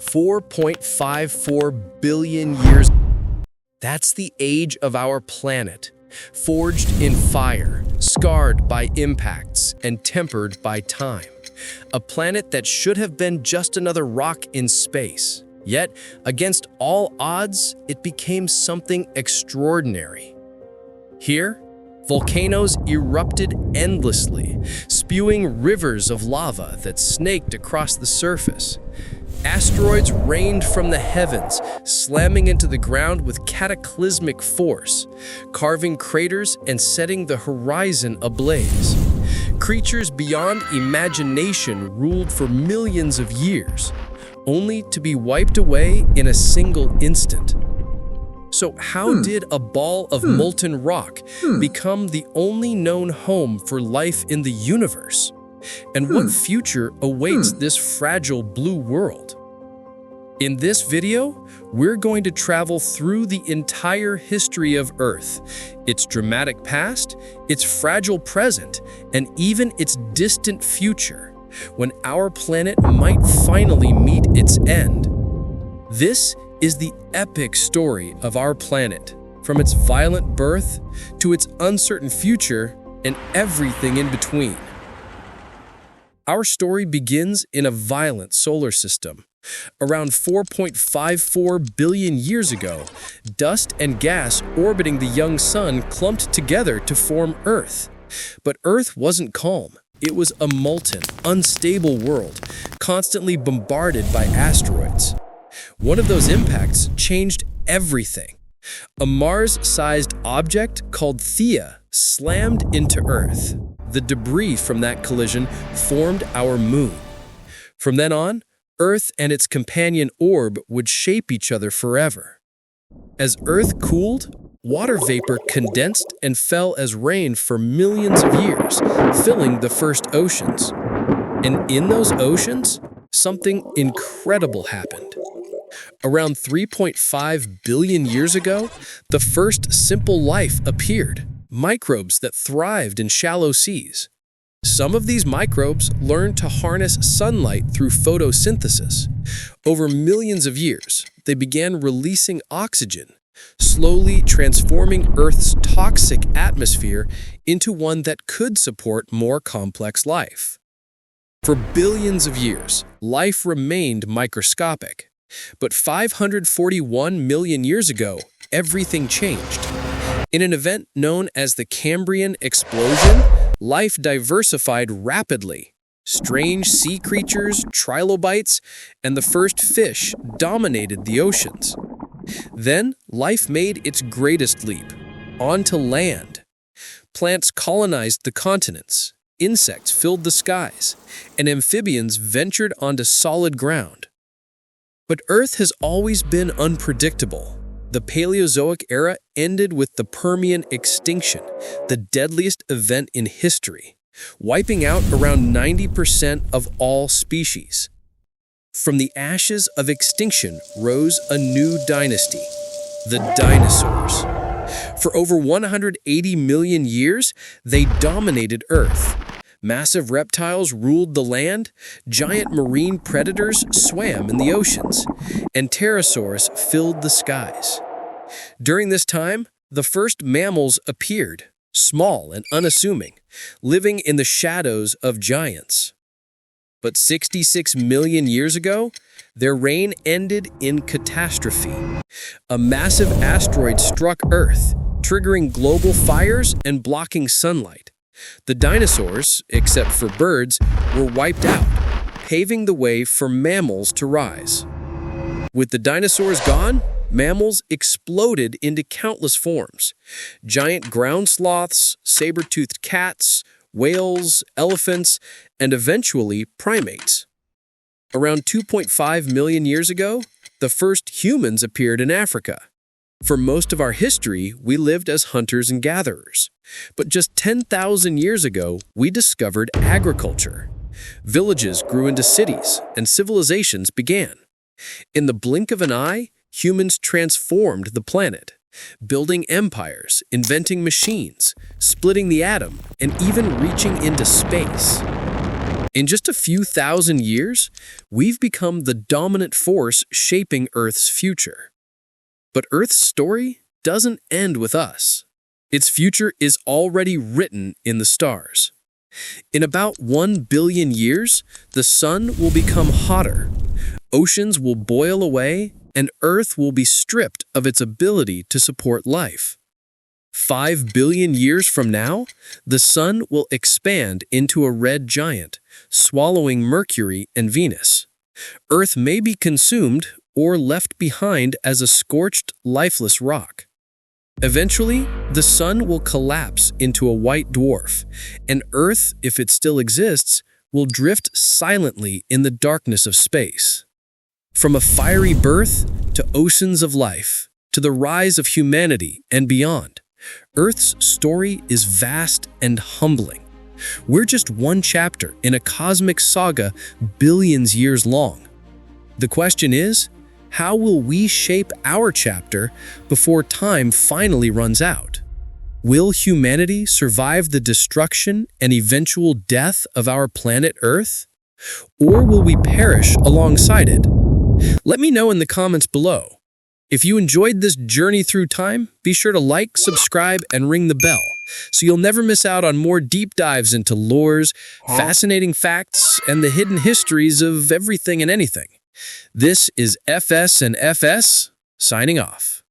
4.54 billion years. That's the age of our planet, forged in fire, scarred by impacts, and tempered by time. A planet that should have been just another rock in space. Yet, against all odds, it became something extraordinary. Here, volcanoes erupted endlessly, spewing rivers of lava that snaked across the surface. Asteroids rained from the heavens, slamming into the ground with cataclysmic force, carving craters and setting the horizon ablaze. Creatures beyond imagination ruled for millions of years, only to be wiped away in a single instant. So how did a ball of molten rock become the only known home for life in the universe? And what future awaits this fragile blue world? In this video, we're going to travel through the entire history of Earth, its dramatic past, its fragile present, and even its distant future, when our planet might finally meet its end. This is the epic story of our planet, from its violent birth to its uncertain future and everything in between. Our story begins in a violent solar system. Around 4.54 billion years ago, dust and gas orbiting the young sun clumped together to form Earth. But Earth wasn't calm. It was a molten, unstable world, constantly bombarded by asteroids. One of those impacts changed everything. A Mars-sized object called Theia slammed into Earth. The debris from that collision formed our moon. From then on, Earth and its companion orb would shape each other forever. As Earth cooled, water vapor condensed and fell as rain for millions of years, filling the first oceans. And in those oceans, something incredible happened. Around 3.5 billion years ago, the first simple life appeared, microbes that thrived in shallow seas. Some of these microbes learned to harness sunlight through photosynthesis. Over millions of years, they began releasing oxygen, slowly transforming Earth's toxic atmosphere into one that could support more complex life. For billions of years, life remained microscopic. But 541 million years ago, everything changed. In an event known as the Cambrian explosion, life diversified rapidly. Strange sea creatures, trilobites, and the first fish dominated the oceans. Then, life made its greatest leap, onto land. Plants colonized the continents, insects filled the skies, and amphibians ventured onto solid ground. But Earth has always been unpredictable. The Paleozoic era ended with the Permian extinction, the deadliest event in history, wiping out around 90% of all species. From the ashes of extinction rose a new dynasty, the dinosaurs. For over 180 million years, they dominated Earth. Massive reptiles ruled the land, giant marine predators swam in the oceans, and pterosaurs filled the skies. During this time, the first mammals appeared, small and unassuming, living in the shadows of giants. But 66 million years ago, their reign ended in catastrophe. A massive asteroid struck Earth, triggering global fires and blocking sunlight. The dinosaurs, except for birds, were wiped out, paving the way for mammals to rise. With the dinosaurs gone, mammals exploded into countless forms. Giant ground sloths, saber-toothed cats, whales, elephants, and eventually primates. Around 2.5 million years ago, the first humans appeared in Africa. For most of our history, we lived as hunters and gatherers. But just 10,000 years ago, we discovered agriculture. Villages grew into cities, and civilizations began. In the blink of an eye, humans transformed the planet, building empires, inventing machines, splitting the atom, and even reaching into space. In just a few thousand years, we've become the dominant force shaping Earth's future. But Earth's story doesn't end with us. Its future is already written in the stars. In about 1 billion years, the sun will become hotter, oceans will boil away, and Earth will be stripped of its ability to support life. 5 billion years from now, the sun will expand into a red giant, swallowing Mercury and Venus. Earth may be consumed or left behind as a scorched, lifeless rock. Eventually, the sun will collapse into a white dwarf, and Earth, if it still exists, will drift silently in the darkness of space. From a fiery birth to oceans of life, to the rise of humanity and beyond, Earth's story is vast and humbling. We're just one chapter in a cosmic saga billions years long. The question is, how will we shape our chapter before time finally runs out? Will humanity survive the destruction and eventual death of our planet Earth? Or will we perish alongside it? Let me know in the comments below. If you enjoyed this journey through time, be sure to like, subscribe, and ring the bell so you'll never miss out on more deep dives into lores, fascinating facts, and the hidden histories of everything and anything. This is FS and FS, signing off.